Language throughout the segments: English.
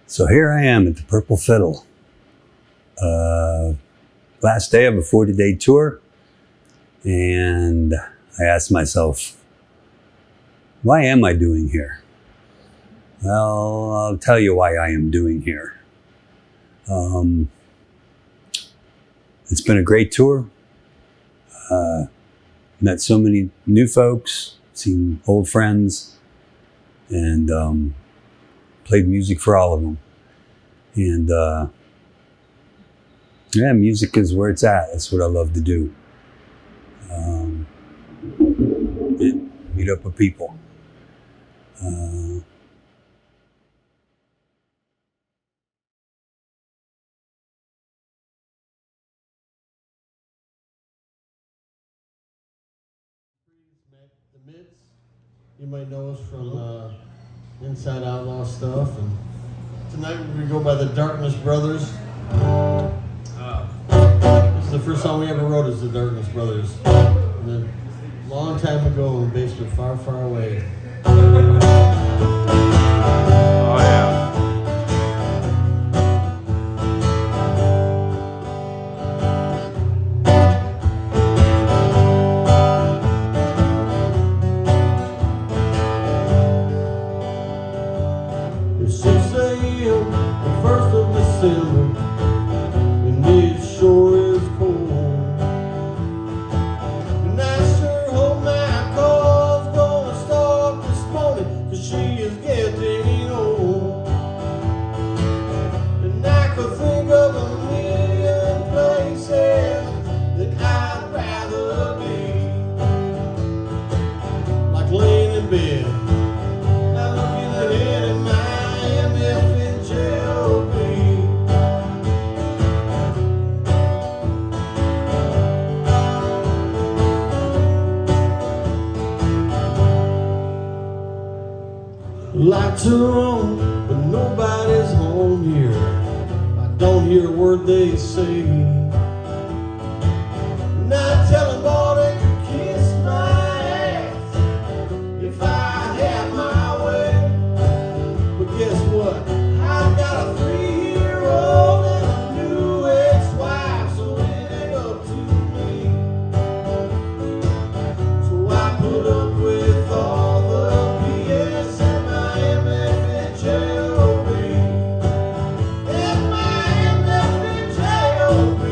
So here I am at the Purple Fiddle. Last day of a 40-day tour. And I asked myself, why am I doing here? Well, I'll tell you why I am doing here. It's been a great tour. Met so many new folks, seen old friends, and played music for all of them. And yeah, music is where it's at. That's what I love to do. Meet up with people. The Mids, you might know us from Inside Outlaw stuff, and tonight we're gonna go by the Darkness Brothers. This is the first song we ever wrote, is the Darkness Brothers. And then a long time ago in a basement far, far away. Oh yeah. It's 6 a.m., the 1st of December, and it sure is cold. And I sure hope my car's gonna start this morning, 'cause she is getting old. And I could think of a million places that I'd rather be, like laying in bed, not looking ahead in my lights are on, but nobody's home here. I don't hear a word they say. And I tell them all they could kiss my ass if I had my way. But guess what? I've got a 3-year-old and a new ex-wife, so it ain't up to me. So I put up with all the BS and my MFNJOB. And my MFNJOB.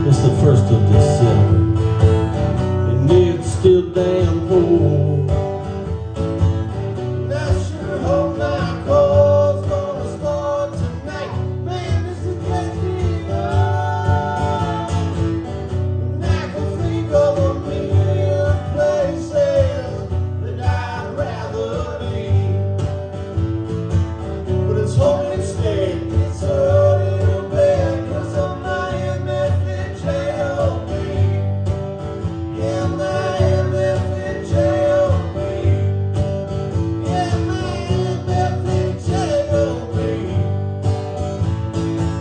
It's the 1st of December, and it's still damn cold. And I sure hope my car's gonna start tonight. Man, this is getting up. And I can think of a million places that I'd rather be, but it's home instead. It's early to bed 'cause of my MFNJOB. Yeah, my MFNJOB. Yeah, my MFNJOB.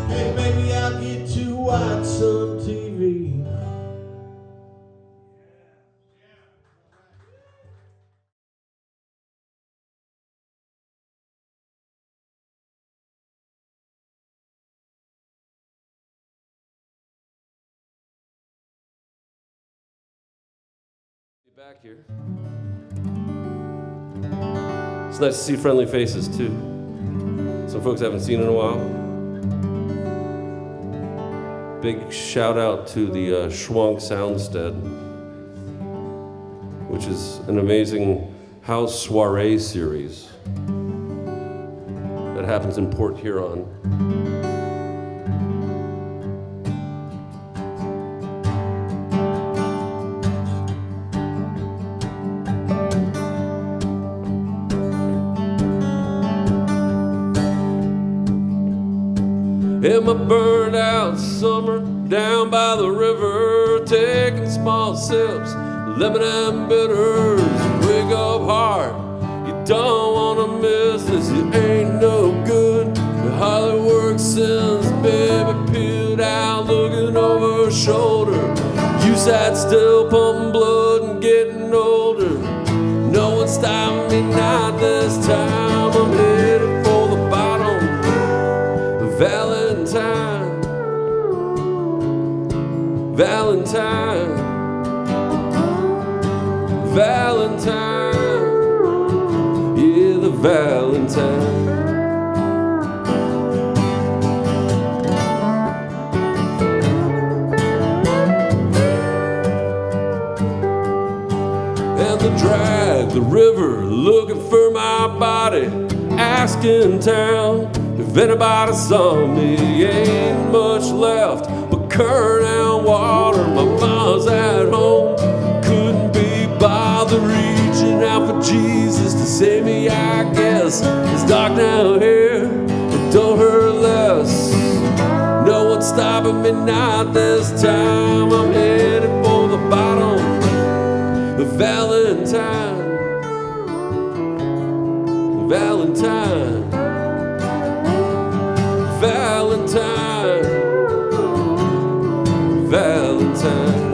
Hey, maybe I'll get to watch some TV. Back here. It's nice to see friendly faces too. Some folks I haven't seen in a while. Big shout out to the Schwank Soundstead, which is an amazing house soiree series. happens in Port Huron. In my burned out summer, down by the river, taking small sips, lemon and bitters. Wake up hard, you don't wanna miss this. You ain't no good. You hardly work since baby peeled out, looking over her shoulder. You sat still, pumping blood and getting older. No one stopped me, not this time. I'm headed for the bottom. Valentine, Valentine, Valentine, yeah, the Valentine. And the drag, the river, looking for my body, asking town if anybody saw me. Ain't much left but current and water. My mom's at home, couldn't be bothered reaching out for Jesus to save me. I guess it's dark down here, but don't hurt less. No one's stopping me, not this time. I'm headed for the bottom of Valentine, Valentine, Valentine, Valentine.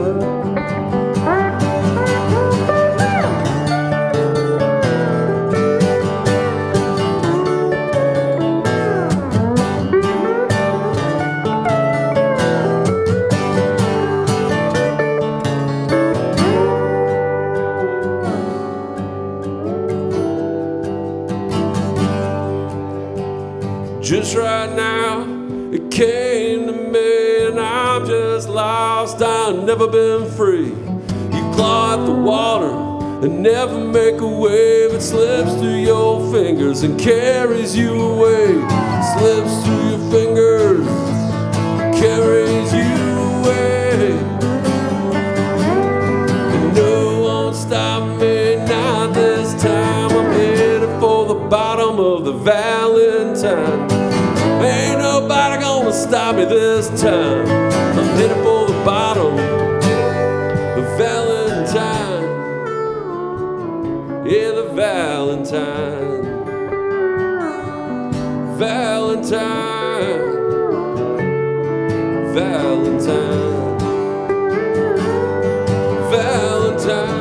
Just right now, it came to me, and I'm just lost. I've never been free. You claw at the water and never make a wave. It slips through your fingers and carries you away. Slips through your fingers, carries you away. And no one stop me, not this time. I'm headed for the bottom of the Valentine. Ain't nobody gonna stop me this time. I'm headed for the bottom of Valentine. Yeah, the Valentine. Valentine. Valentine. Valentine.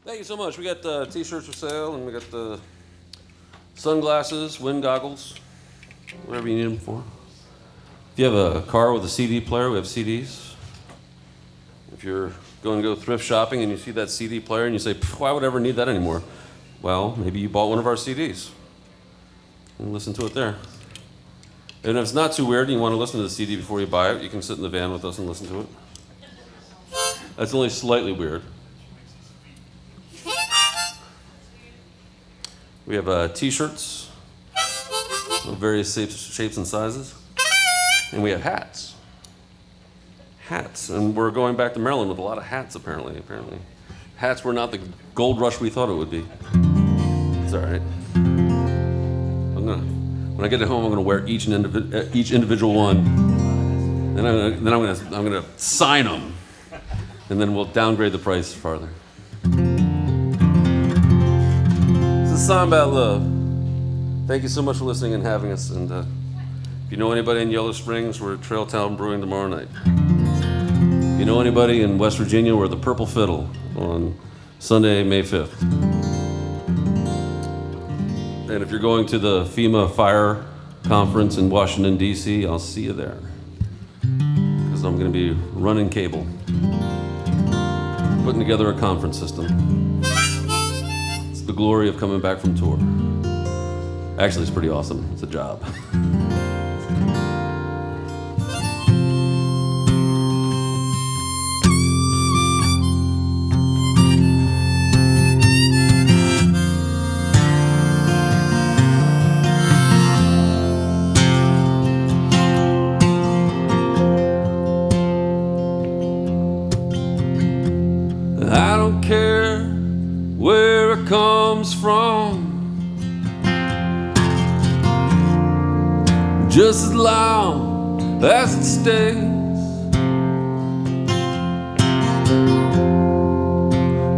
Thank you so much. We got t-shirts for sale, and we got the sunglasses, wind goggles, whatever you need them for. If you have a car with a CD player, we have CDs. If you're going to go thrift shopping and you see that CD player and you say, why would I ever need that anymore? Well, maybe you bought one of our CDs and listen to it there. And if it's not too weird and you want to listen to the CD before you buy it, you can sit in the van with us and listen to it. That's only slightly weird. We have t-shirts of various shapes and sizes. And we have hats. Hats. And we're going back to Maryland with a lot of hats, apparently. Hats were not the gold rush we thought it would be. It's all right. When I get home, I'm gonna wear each individual one. Then I'm gonna sign them. and then we'll downgrade the price farther. It's a song about love. Thank you so much for listening and having us. And if you know anybody in Yellow Springs, we're at Trail Town Brewing tomorrow night. If you know anybody in West Virginia, we're at the Purple Fiddle on Sunday, May 5th. And if you're going to the FEMA Fire Conference in Washington, D.C., I'll see you there. Because I'm going to be running cable, putting together a conference system. It's the glory of coming back from tour. Actually, it's pretty awesome. It's a job. I don't care where it comes from, just as long as it stays.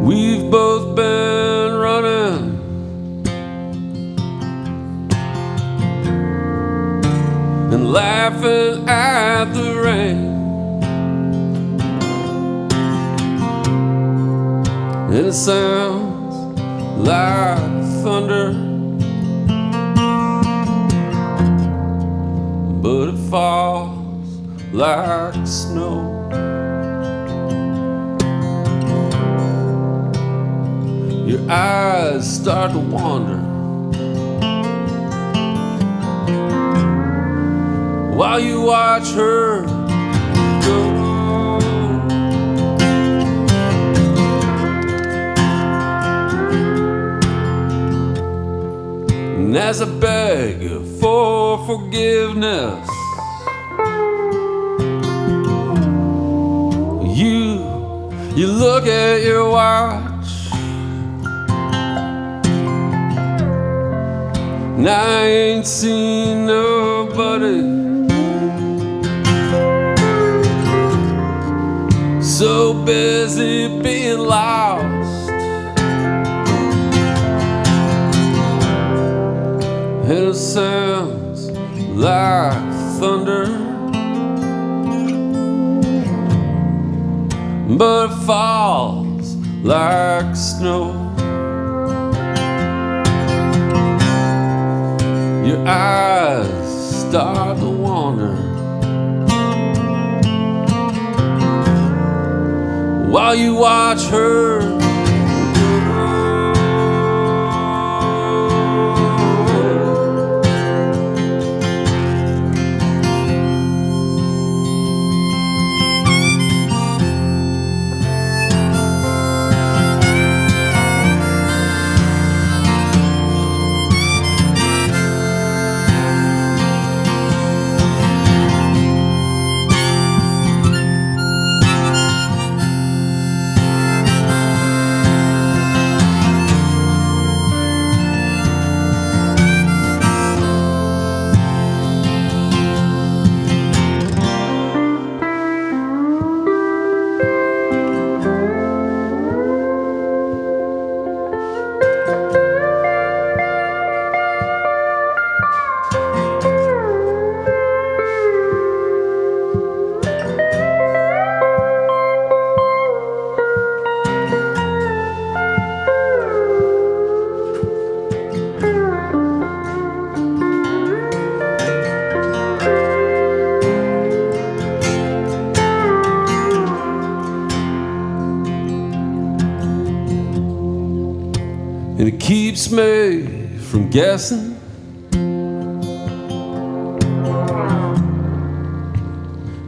We've both been running, and laughing at the rain. And it sounds like thunder, but it falls like snow. Your eyes start to wander while you watch her go. And as I beg for forgiveness, you look at your watch, and I ain't seen nobody so busy being lost. And it sounds like thunder, but it falls like snow. Your eyes start to wander while you watch her. And it keeps me from guessing.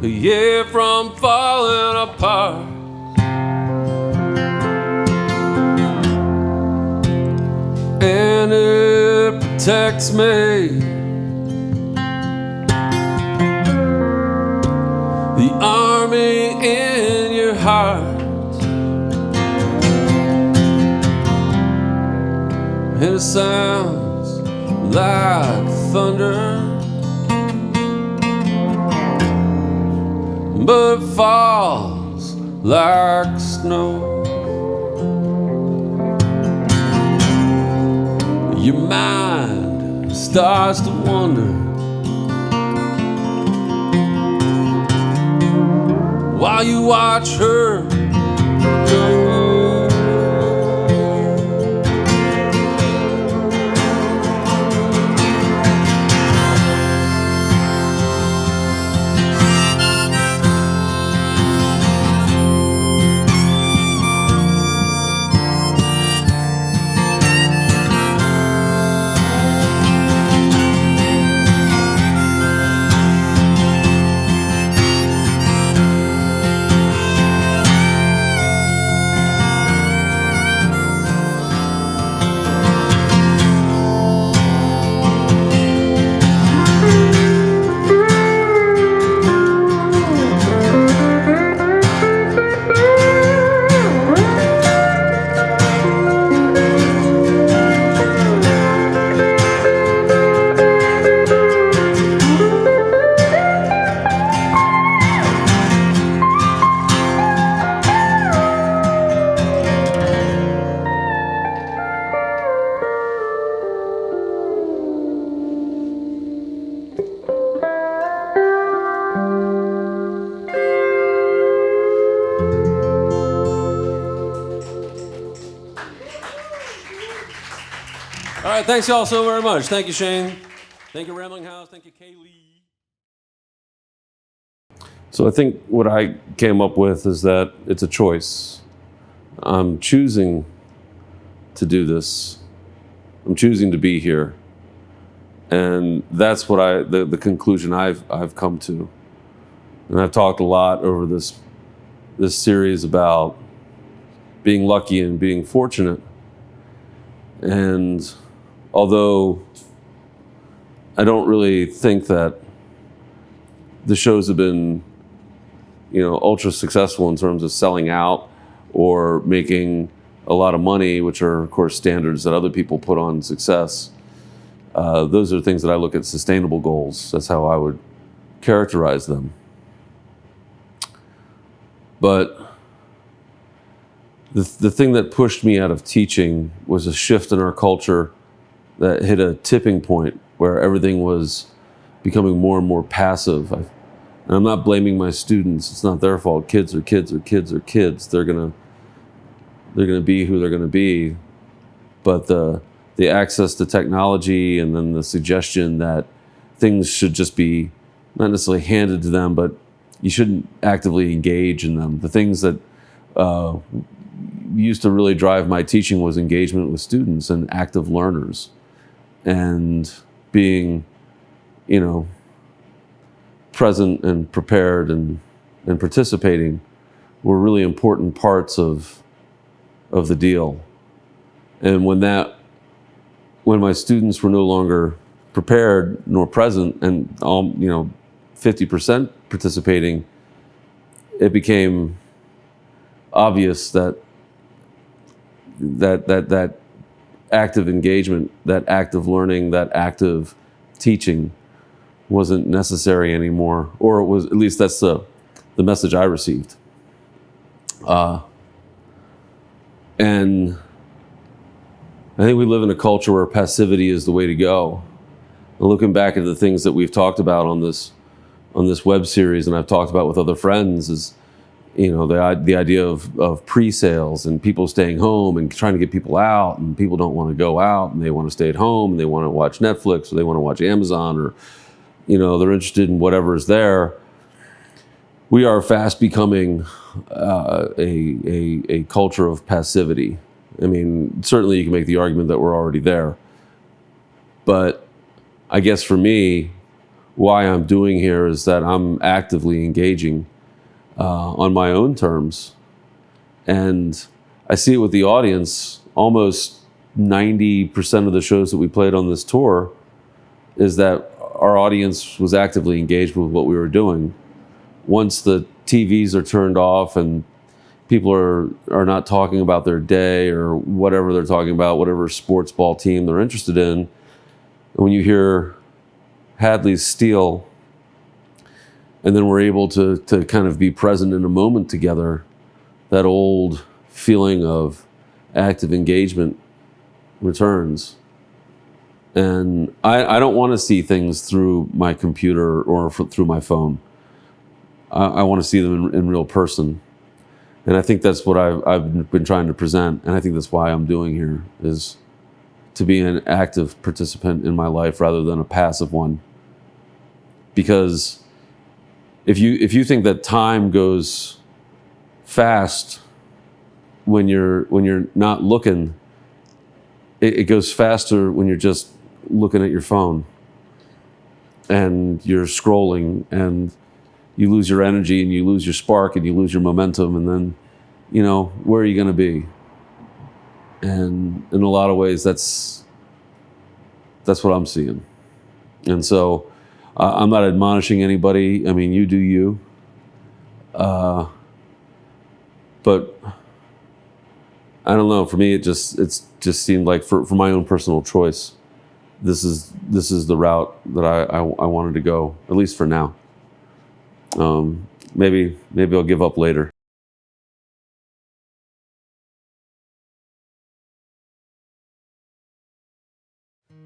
Yeah, from falling apart. And it protects me. The army in your heart. And it sounds like thunder, but it falls like snow. Your mind starts to wonder while you watch her go. All right, thanks y'all so very much. Thank you, Shane. Thank you, Rambling House. Thank you, Kaylee. So I think what I came up with is that it's a choice. I'm choosing to do this. I'm choosing to be here. And that's what the conclusion I've come to. And I've talked a lot over this series about being lucky and being fortunate. And although I don't really think that the shows have been, ultra successful in terms of selling out or making a lot of money, which are, of course, standards that other people put on success. Those are things that I look at sustainable goals. That's how I would characterize them. But the thing that pushed me out of teaching was a shift in our culture that hit a tipping point where everything was becoming more and more passive. And I'm not blaming my students. It's not their fault. Kids are kids are kids are kids. They're gonna be who they're gonna be. But the access to technology and then the suggestion that things should just be not necessarily handed to them, but you shouldn't actively engage in them. The things that used to really drive my teaching was engagement with students and active learners, and being, present and prepared and participating were really important parts of the deal. And when my students were no longer prepared nor present and 50% participating, it became obvious that active engagement, that active learning, that active teaching wasn't necessary anymore, or it was, at least that's the message I received. And I think we live in a culture where passivity is the way to go. And looking back at the things that we've talked about on this web series, and I've talked about with other friends, is the idea of pre-sales and people staying home and trying to get people out, and people don't want to go out and they want to stay at home and they want to watch Netflix or they want to watch Amazon, or they're interested in whatever's there. We are fast becoming a culture of passivity. I mean, certainly you can make the argument that we're already there. But I guess for me, why I'm doing here is that I'm actively engaging on my own terms. And I see it with the audience. Almost 90% of the shows that we played on this tour is that our audience was actively engaged with what we were doing. Once the TVs are turned off and people are not talking about their day or whatever they're talking about, whatever sports ball team they're interested in, and when you hear Hadley's Steel, and then we're able to kind of be present in a moment together, that old feeling of active engagement returns. And I don't want to see things through my computer or through my phone. I want to see them in real person. And I think that's what I've been trying to present. And I think that's why I'm doing here, is to be an active participant in my life rather than a passive one. Because if you think that time goes fast when you're not looking, it goes faster when you're just looking at your phone and you're scrolling, and you lose your energy and you lose your spark and you lose your momentum, and then, where are you going to be? And in a lot of ways, that's what I'm seeing. And so I'm not admonishing anybody. I mean, you do you. But I don't know. For me, it just seemed like for my own personal choice, this is the route that I wanted to go, at least for now. Maybe I'll give up later.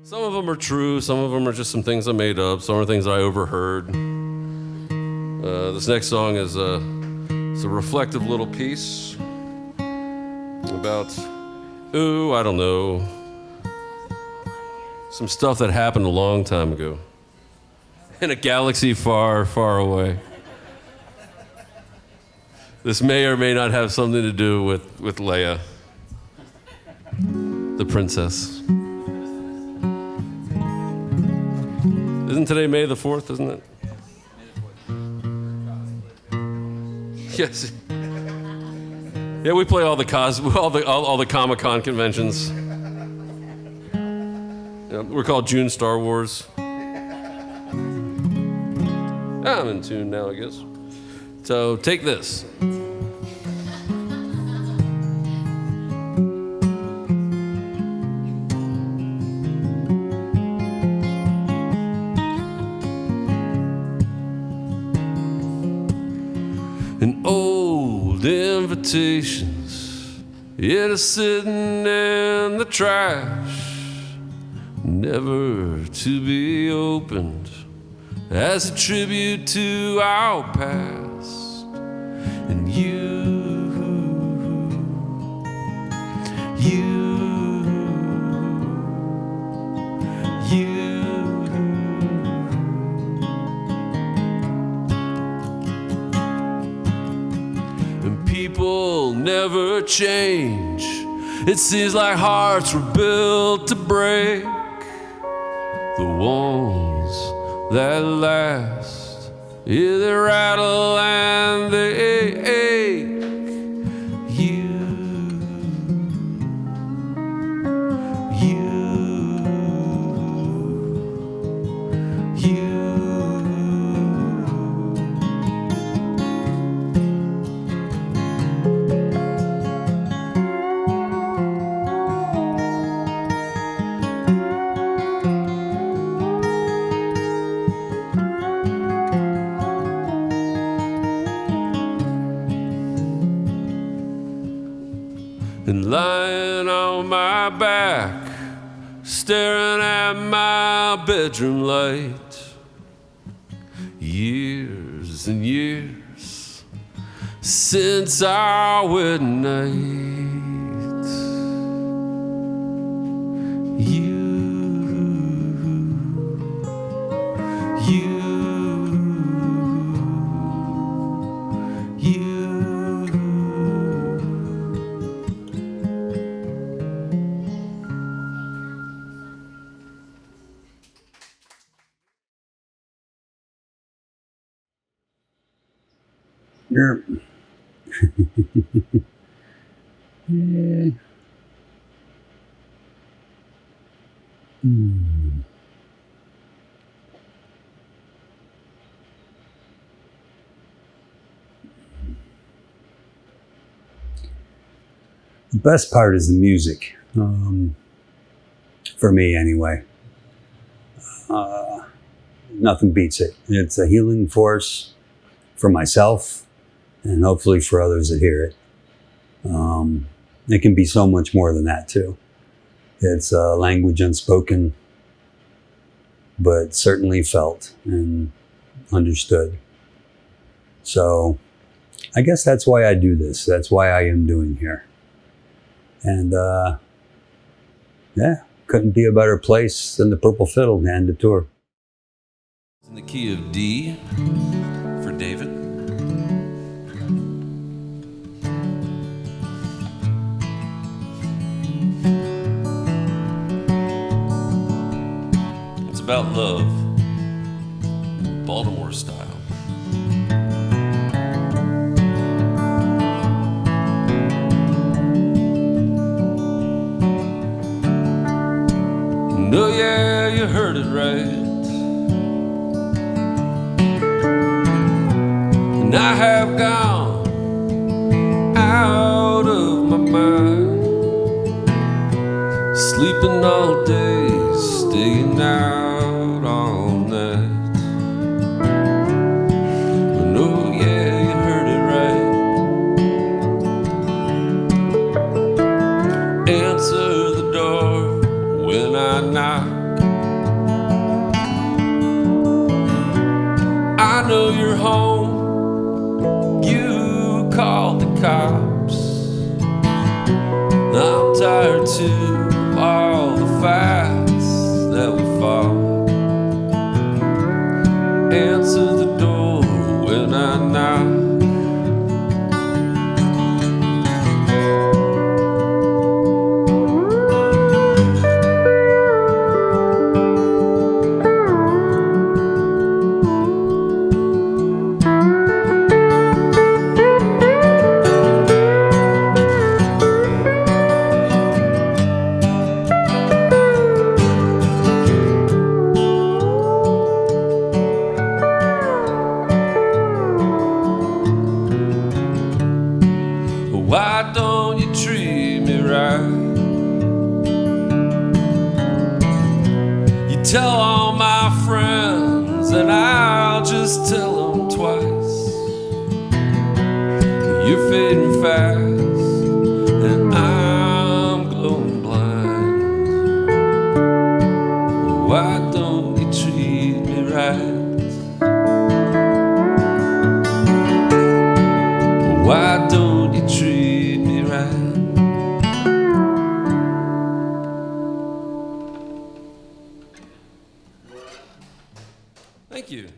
Some of them are true. Some of them are just some things I made up. Some are things I overheard. This next song is it's a reflective little piece about, I don't know, some stuff that happened a long time ago in a galaxy far, far away. This may or may not have something to do with Leia, the princess. Isn't today May the 4th, isn't it? Yes. Yeah, we play all the Comic-Con conventions. Yeah, we're called June Star Wars. I'm in tune now, I guess. So take this. And old invitations, yet are sitting in the trash, never to be opened, as a tribute to our past. And and people never change. It seems like hearts were built to break, the ones that last, yeah, they rattle and they ache. And lying on my back, staring at my bedroom light, years and years since our wedding night. You're yeah. The best part is the music, for me anyway. Nothing beats it. It's a healing force for myself and hopefully for others that hear it. It can be so much more than that too. It's a language unspoken, but certainly felt and understood. So I guess that's why I do this. That's why I am doing here. And yeah, couldn't be a better place than the Purple Fiddle to end the tour. In the key of D for David. It's about love, Baltimore style. No, yeah, you heard it right. And I have gone out of my mind, sleeping all day, staying out all night. But no, yeah, you heard it right. Answer the door when I knock. I know you're home. You called the cops. I'm tired too of all the fights that we fought. Answer the door when I knock. Why don't you treat me right? You tell all my friends and I'll just tell them twice. You're fading fast and I'm glowing blind. Why don't you treat me right? Why don't you treat me right? Thank you.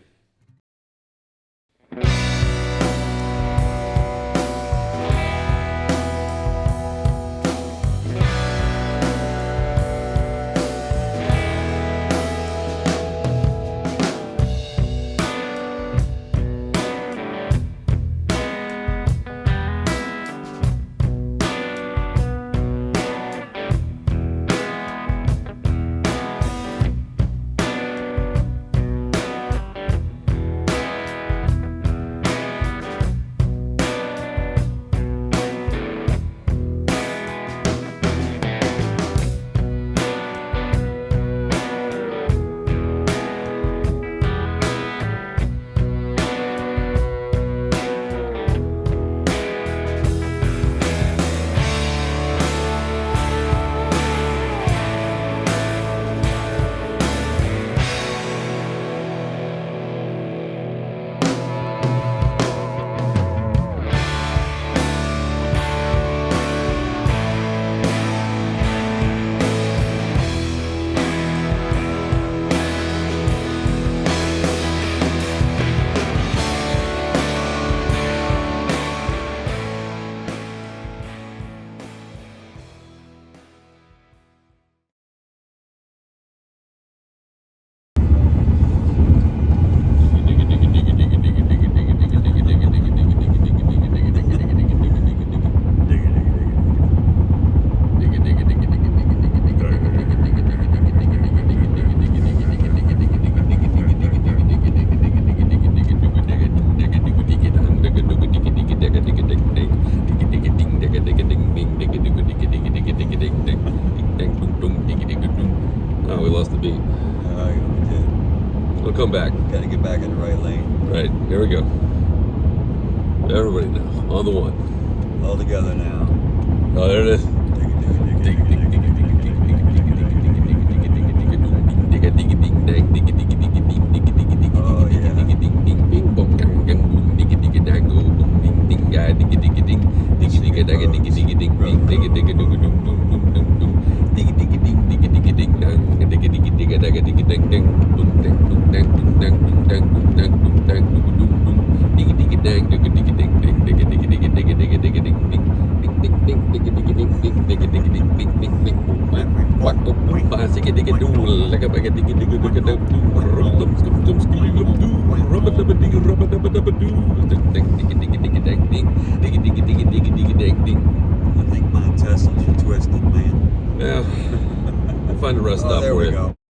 We'll come back. Gotta get back in the right lane. Right, here we go. Everybody now, on the one. All together now. Oh, there it is. I think my intestines are twisted, man. Yeah, we'll find a rest stop there for we you. go.